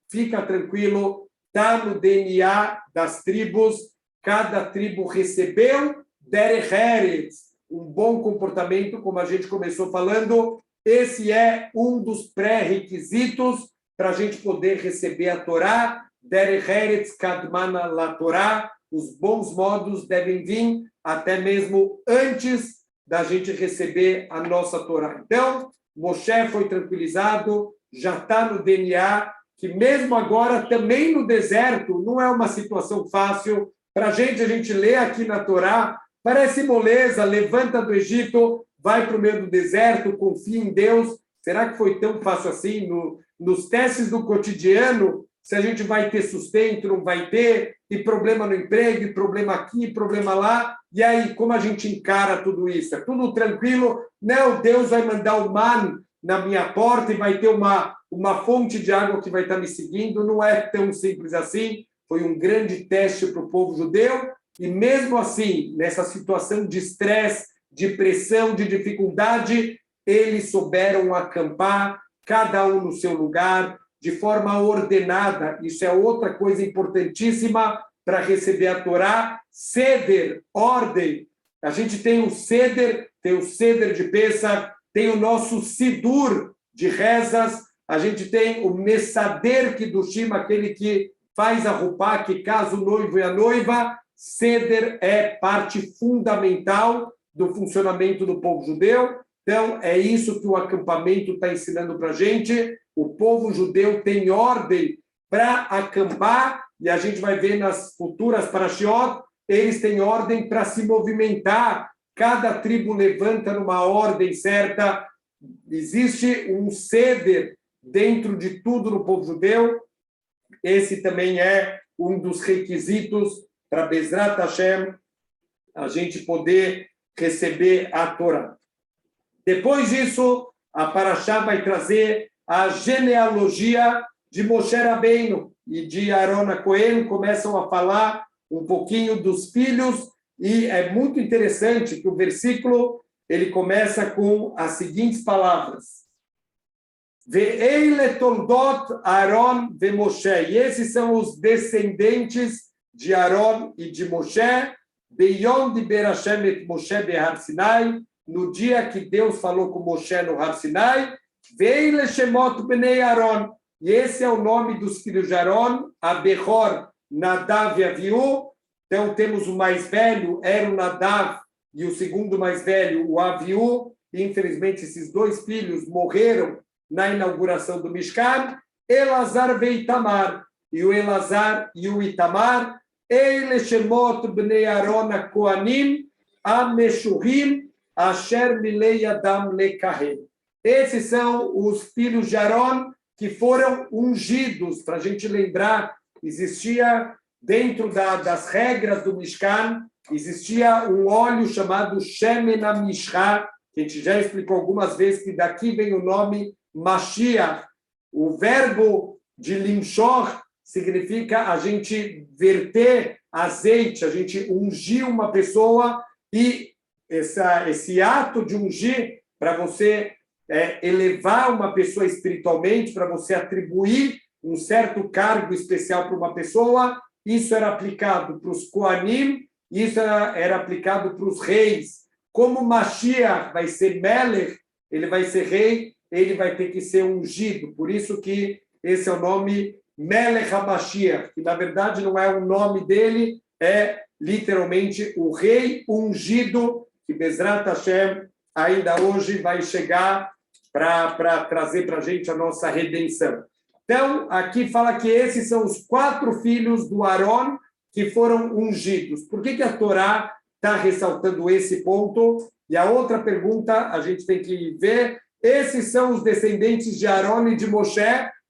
fica tranquilo, está no DNA das tribos, cada tribo recebeu derech eretz, um bom comportamento, como a gente começou falando. Esse é um dos pré-requisitos para a gente poder receber a Torá, derech eretz kadmana la Torá. Os bons modos devem vir até mesmo antes da gente receber a nossa Torá. Então, Moshe foi tranquilizado, já está no DNA, que mesmo agora, também no deserto, não é uma situação fácil. Para a gente lê aqui na Torá, parece moleza, levanta do Egito, vai para o meio do deserto, confia em Deus. Será que foi tão fácil assim? Nos testes do cotidiano, se a gente vai ter sustento, não vai ter, e problema no emprego, e problema aqui, problema lá. E aí, como a gente encara tudo isso? É tudo tranquilo? Não, Deus vai mandar o man na minha porta e vai ter uma fonte de água que vai estar me seguindo. Não é tão simples assim. Foi um grande teste para o povo judeu. E mesmo assim, nessa situação de estresse, de pressão, de dificuldade, eles souberam acampar, cada um no seu lugar, de forma ordenada. Isso é outra coisa importantíssima para receber a Torá. Seder, ordem. A gente tem o Seder de Pêssar, tem o nosso Sidur de rezas, a gente tem o Messader Kiddushim, aquele que faz a roupá, que casa o noivo e a noiva. Seder é parte fundamental do funcionamento do povo judeu. Então, é isso que o acampamento está ensinando para a gente. O povo judeu tem ordem para acampar, e a gente vai ver nas futuras parashiot, eles têm ordem para se movimentar. Cada tribo levanta numa ordem certa. Existe um ceder dentro de tudo no povo judeu. Esse também é um dos requisitos para Bezrat Hashem, a gente poder receber a Torá. Depois disso, a Parashá vai trazer a genealogia de Moshe Rabbeinu e de Aaron HaKohen, começam a falar um pouquinho dos filhos, e é muito interessante que o versículo ele começa com as seguintes palavras: Ve'eile toldot Aaron ve Moshe, e esses são os descendentes de Aaron e de Moshe, Beyom diber Hashem et Moshe behar Sinai, no dia que Deus falou com Moshe no Har Sinai, Ve'eile shemot bnei Aaron, e esse é o nome dos filhos de Aaron, Abechor, Nadav e Aviú. Então temos o mais velho, era o Nadav, e o segundo mais velho, o Aviú. Infelizmente, esses dois filhos morreram na inauguração do Mishkan. Elazar ve Itamar, e o Elazar e o Itamar, Eile shemot bnei Aaron kohanim, ameshurim, asher milei adam lekahen. Esses são os filhos de Aaron que foram ungidos. Para a gente lembrar, existia dentro das regras do Mishkan, existia um óleo chamado Shemen HaMishcha, que a gente já explicou algumas vezes, que daqui vem o nome Mashiach. O verbo de limshor significa a gente verter azeite, a gente ungir uma pessoa, e esse ato de ungir, para você elevar uma pessoa espiritualmente, para você atribuir um certo cargo especial para uma pessoa, isso era aplicado para os Kohanim, isso era aplicado para os reis. Como Mashiach vai ser Melech, ele vai ser rei, ele vai ter que ser ungido. Por isso que esse é o nome Melech HaMashiach, que na verdade não é o nome dele, é literalmente o rei ungido, que Bezrat Hashem ainda hoje vai chegar para trazer para a gente a nossa redenção. Então, aqui fala que esses são os 4 filhos do Aaron que foram ungidos. Por que a Torá está ressaltando esse ponto? E a outra pergunta, a gente tem que ver, esses são os descendentes de Aaron e de Moshe.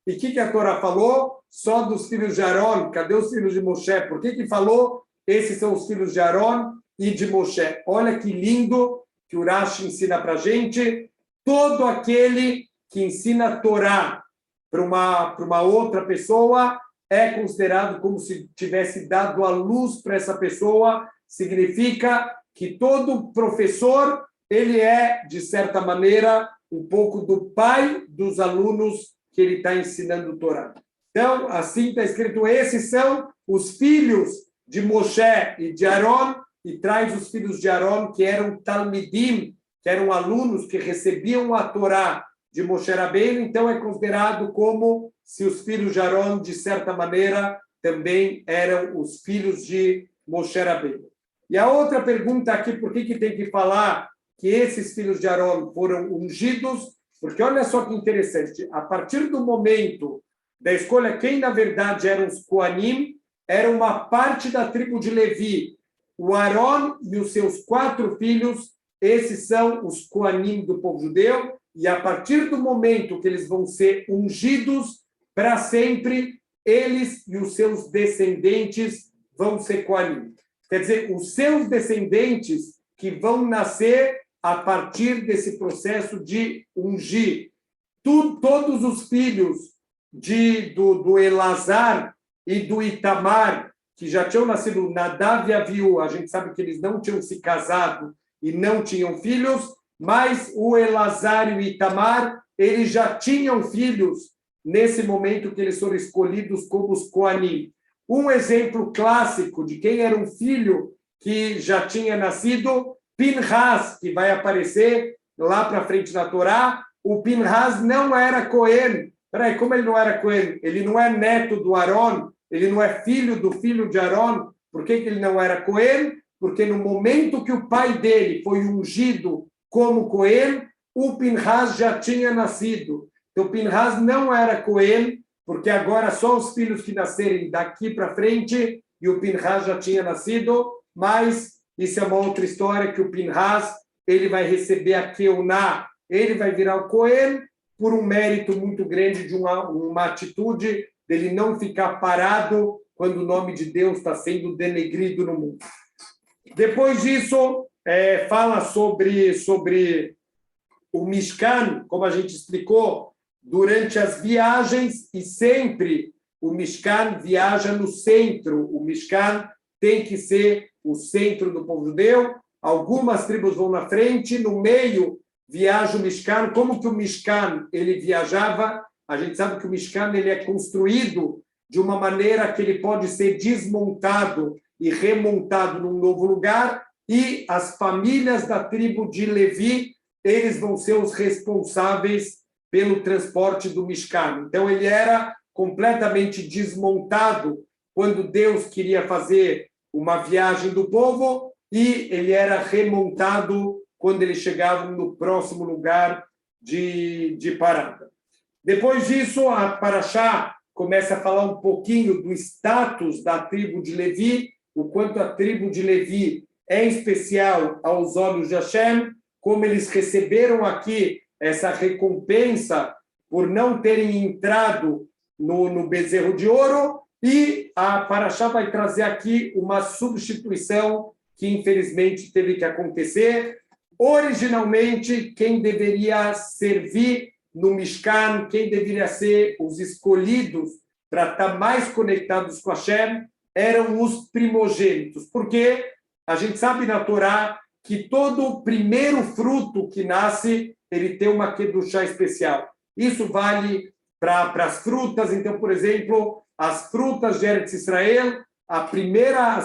E o que a Torá falou? Só dos filhos de Aaron. Cadê os filhos de Moshe? Por que falou esses são os filhos de Aaron e de Moshe? Olha que lindo que o Rashi ensina para a gente. Todo aquele que ensina a Torá para uma outra pessoa é considerado como se tivesse dado a luz para essa pessoa. Significa que todo professor, ele é, de certa maneira, um pouco do pai dos alunos que ele está ensinando o Torá. Então, assim está escrito, esses são os filhos de Moshe e de Aaron, e traz os filhos de Aaron, que eram Talmidim, que eram alunos que recebiam a Torá de Moshe Rabbeinu. Então é considerado como se os filhos de Aaron, de certa maneira, também eram os filhos de Moshe Rabbeinu. E a outra pergunta aqui, por que tem que falar que esses filhos de Aaron foram ungidos? Porque olha só que interessante, a partir do momento da escolha, quem na verdade eram os Koanim, era uma parte da tribo de Levi. O Aron e os seus 4 filhos, esses são os Koanim do povo judeu, e a partir do momento que eles vão ser ungidos para sempre, eles e os seus descendentes vão ser Koanim. Quer dizer, os seus descendentes que vão nascer a partir desse processo de ungir. Todos os filhos do Elazar e do Itamar, que já tinham nascido, Nadav e Aviú, a gente sabe que eles não tinham se casado e não tinham filhos, mas o Elazar e o Itamar, eles já tinham filhos nesse momento que eles foram escolhidos como os Koanim. Um exemplo clássico de quem era um filho que já tinha nascido, Pinhas, que vai aparecer lá para frente na Torá. O Pinhas não era Cohen. Peraí, como ele não era Cohen? Ele não é neto do Aron, ele não é filho do filho de Aron. Por que ele não era Cohen? Porque no momento que o pai dele foi ungido como Cohen, o Pinhas já tinha nascido. Então, Pinhas não era Cohen, porque agora só os filhos que nascerem daqui para frente, e o Pinhas já tinha nascido, mas isso é uma outra história, que o Pinhas, ele vai receber a Keuná, ele vai virar o Cohen por um mérito muito grande de uma atitude dele não ficar parado quando o nome de Deus está sendo denegrido no mundo. Depois disso, fala sobre o Mishkan, como a gente explicou, durante as viagens, e sempre o Mishkan viaja no centro. O Mishkan tem que ser o centro do povo judeu. Algumas tribos vão na frente, no meio viaja o Mishkan. Como que o Mishkan ele viajava? A gente sabe que o Mishkan ele é construído de uma maneira que ele pode ser desmontado e remontado num novo lugar, e as famílias da tribo de Levi, eles vão ser os responsáveis pelo transporte do Mishkan. Então, ele era completamente desmontado quando Deus queria fazer uma viagem do povo, e ele era remontado quando eles chegavam no próximo lugar de parada. Depois disso, a Parashá começa a falar um pouquinho do status da tribo de Levi, o quanto a tribo de Levi é especial aos olhos de Hashem, como eles receberam aqui essa recompensa por não terem entrado no bezerro de ouro, e a Parashá vai trazer aqui uma substituição que, infelizmente, teve que acontecer. Originalmente, quem deveria servir no Mishkan, quem deveria ser os escolhidos para estar mais conectados com Hashem, eram os primogênitos. Porque a gente sabe na Torá que todo o primeiro fruto que nasce, ele tem uma kedushá especial. Isso vale para as frutas. Então, por exemplo, as frutas de Eretz Israel, as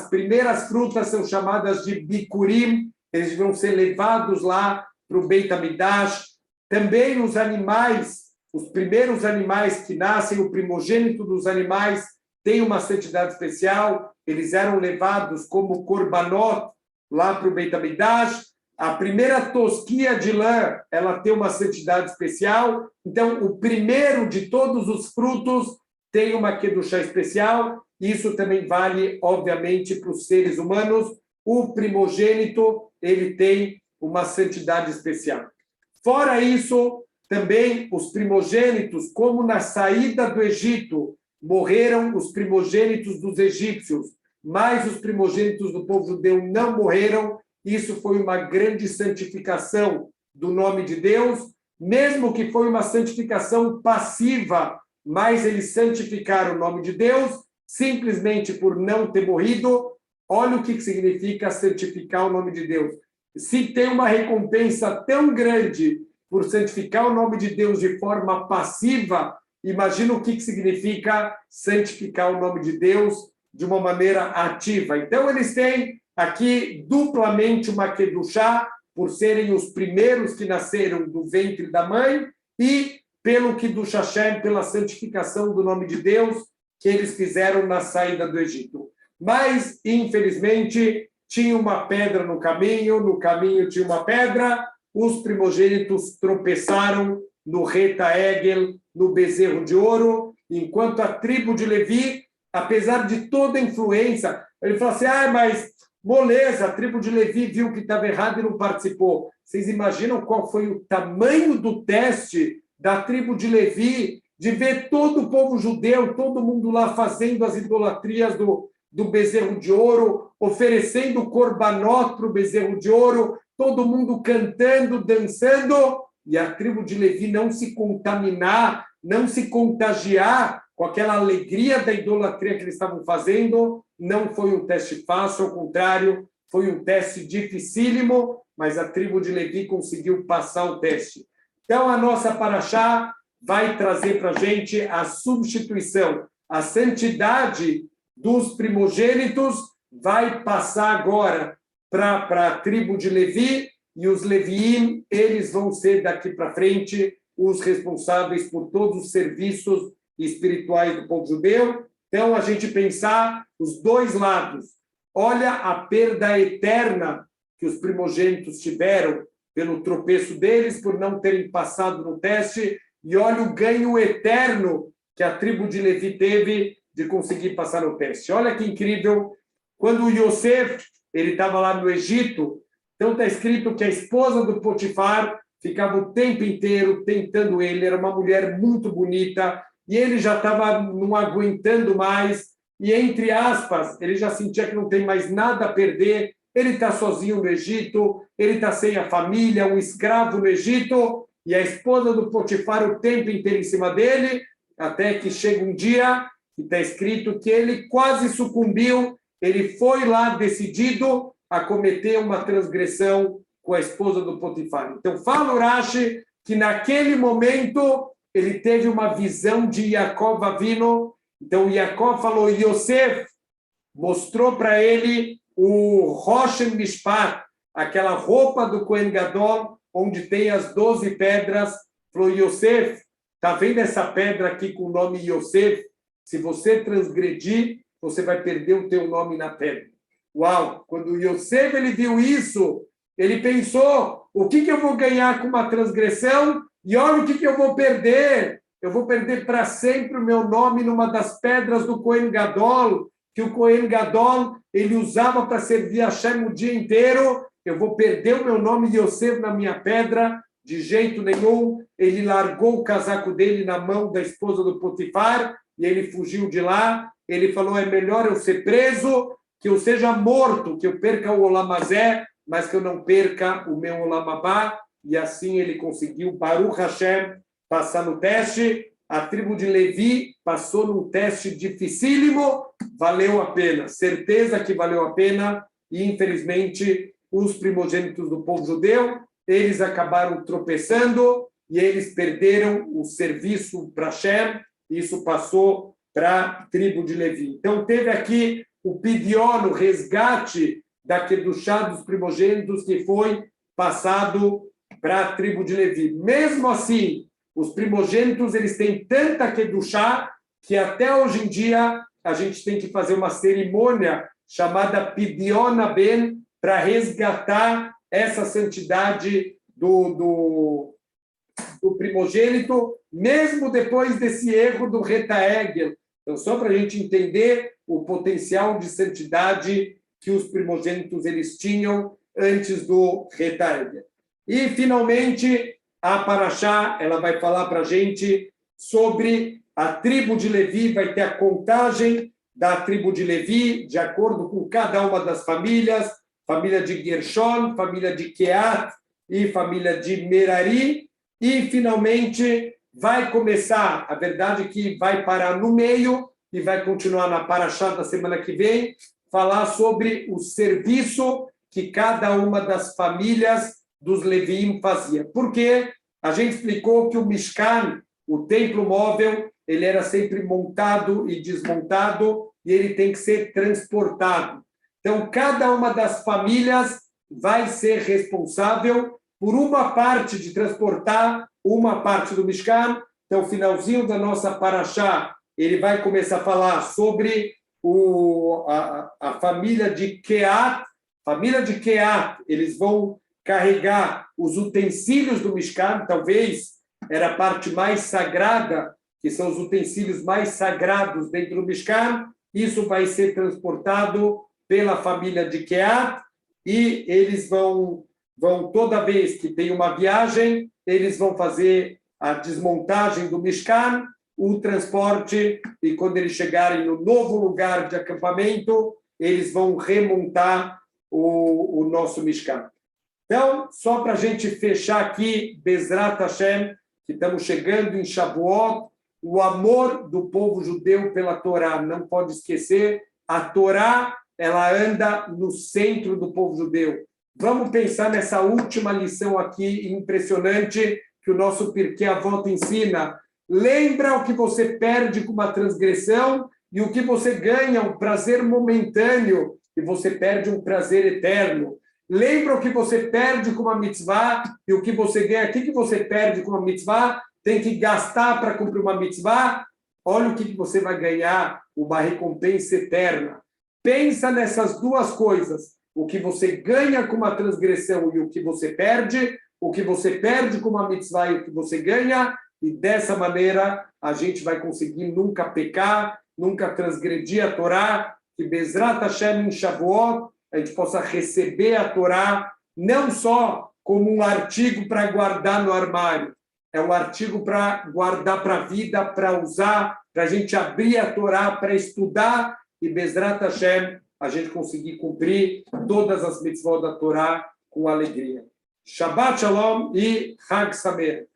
primeiras frutas são chamadas de bikurim, eles vão ser levados lá para o Beit HaMikdash. Também os animais, os primeiros animais que nascem, o primogênito dos animais, tem uma santidade especial, eles eram levados como korbanot lá para o Beit HaMikdash. A primeira tosquia de lã, ela tem uma santidade especial. Então, o primeiro de todos os frutos tem uma kedushá especial. Isso também vale, obviamente, para os seres humanos. O primogênito, ele tem uma santidade especial. Fora isso, também os primogênitos, como na saída do Egito, morreram os primogênitos dos egípcios, mas os primogênitos do povo judeu não morreram. Isso foi uma grande santificação do nome de Deus, mesmo que foi uma santificação passiva, mas eles santificaram o nome de Deus simplesmente por não ter morrido. Olha o que significa santificar o nome de Deus. Se tem uma recompensa tão grande por santificar o nome de Deus de forma passiva, imagina o que significa santificar o nome de Deus de uma maneira ativa. Então, eles têm aqui duplamente uma kedushá, por serem os primeiros que nasceram do ventre da mãe, e pelo Kiddush Hashem, pela santificação do nome de Deus que eles fizeram na saída do Egito. Mas, infelizmente, tinha uma pedra no caminho tinha uma pedra, os primogênitos tropeçaram no Reta Egel, no bezerro de ouro, enquanto a tribo de Levi, apesar de toda a influência, ele falou assim, mas moleza, a tribo de Levi viu que estava errado e não participou. Vocês imaginam qual foi o tamanho do teste da tribo de Levi, de ver todo o povo judeu, todo mundo lá fazendo as idolatrias do bezerro de ouro, oferecendo korbanot para o bezerro de ouro, todo mundo cantando, dançando, e a tribo de Levi não se contaminar, não se contagiar com aquela alegria da idolatria que eles estavam fazendo. Não foi um teste fácil, ao contrário, foi um teste dificílimo, mas a tribo de Levi conseguiu passar o teste. Então, a nossa paraxá vai trazer para a gente a substituição, a santidade dos primogênitos vai passar agora para a tribo de Levi, e os Leviim, eles vão ser daqui para frente os responsáveis por todos os serviços espirituais do povo judeu. Então, a gente pensar os dois lados. Olha a perda eterna que os primogênitos tiveram pelo tropeço deles, por não terem passado no teste, e olha o ganho eterno que a tribo de Levi teve de conseguir passar no teste. Olha que incrível. Quando o Yosef ele estava lá no Egito, então está escrito que a esposa do Potifar ficava o tempo inteiro tentando ele, era uma mulher muito bonita, e ele já estava não aguentando mais, e entre aspas, ele já sentia que não tem mais nada a perder, ele está sozinho no Egito, ele está sem a família, um escravo no Egito, e a esposa do Potifar o tempo inteiro em cima dele, até que chega um dia, que está escrito que ele quase sucumbiu, ele foi lá decidido a cometer uma transgressão com a esposa do Potifar. Então, fala o Rashi que naquele momento ele teve uma visão de Yaakov Avinu. Então, Yaakov falou, Yosef mostrou para ele o Roshem Mishpat, aquela roupa do Kohen Gadol, onde tem as 12 pedras. Falou, Yosef, está vendo essa pedra aqui com o nome Yosef? Se você transgredir, você vai perder o teu nome na pedra. Uau! Quando o Yosef ele viu isso, ele pensou, o que eu vou ganhar com uma transgressão? E olha o que eu vou perder. Eu vou perder para sempre o meu nome numa das pedras do Kohen Gadol, que o Kohen Gadol ele usava para servir a Hashem o dia inteiro. Eu vou perder o meu nome Yosef na minha pedra, de jeito nenhum. Ele largou o casaco dele na mão da esposa do Potifar e ele fugiu de lá. Ele falou, é melhor eu ser preso, que eu seja morto, que eu perca o Olam Hazé, mas que eu não perca o meu Olam Abá. E assim ele conseguiu, Baruch Hashem, passar no teste. A tribo de Levi passou num teste dificílimo, valeu a pena, certeza que valeu a pena, e infelizmente os primogênitos do povo judeu, eles acabaram tropeçando e eles perderam o serviço para Hashem, e isso passou para a tribo de Levi. Então teve aqui o pidion, o resgate da Kedushá dos primogênitos que foi passado para a tribo de Levi. Mesmo assim, os primogênitos eles têm tanta Kedushá que até hoje em dia a gente tem que fazer uma cerimônia chamada Pidion Ben para resgatar essa santidade do primogênito, mesmo depois desse erro do Reta Egel. Então, só para a gente entender o potencial de santidade que os primogênitos eles tinham antes do Reta Egel. E, finalmente, a Paraxá ela vai falar para a gente sobre a tribo de Levi, vai ter a contagem da tribo de Levi, de acordo com cada uma das famílias, família de Gershon, família de Keat e família de Merari, e, finalmente, vai começar, a verdade é que vai parar no meio e vai continuar na Paraxá da semana que vem, falar sobre o serviço que cada uma das famílias dos Leviim fazia. Porque a gente explicou que o Mishkan, o templo móvel, ele era sempre montado e desmontado e ele tem que ser transportado. Então, cada uma das famílias vai ser responsável por uma parte de transportar uma parte do Mishkan. Então, o finalzinho da nossa Paraxá, ele vai começar a falar sobre a família de Keat. Família de Keat, eles vão carregar os utensílios do Mishkan, talvez era a parte mais sagrada que são os utensílios mais sagrados dentro do Mishkan, isso vai ser transportado pela família de Kehat, e eles vão toda vez que tem uma viagem, eles vão fazer a desmontagem do Mishkan, o transporte, e quando eles chegarem no novo lugar de acampamento, eles vão remontar o nosso Mishkan. Então, só para a gente fechar aqui, Bezrat Hashem, que estamos chegando em Shavuot, o amor do povo judeu pela Torá, não pode esquecer, a Torá, ela anda no centro do povo judeu. Vamos pensar nessa última lição aqui, impressionante, que o nosso Pirkei Avot ensina. Lembra o que você perde com uma transgressão e o que você ganha, um prazer momentâneo, e você perde um prazer eterno. Lembra o que você perde com uma mitzvah e o que você ganha. O que você perde com uma mitzvah? Tem que gastar para cumprir uma mitzvah. Olha o que você vai ganhar, uma recompensa eterna. Pensa nessas duas coisas. O que você ganha com uma transgressão e o que você perde com uma mitzvah e o que você ganha, e dessa maneira a gente vai conseguir nunca pecar, nunca transgredir a Torá, que Bezrat Hashem em Shavuot a gente possa receber a Torá não só como um artigo para guardar no armário, é um artigo para guardar para a vida, para usar, para a gente abrir a Torá, para estudar, e Bezrat Hashem a gente conseguir cumprir todas as mitzvot da Torá com alegria. Shabbat Shalom e Chag Sameach.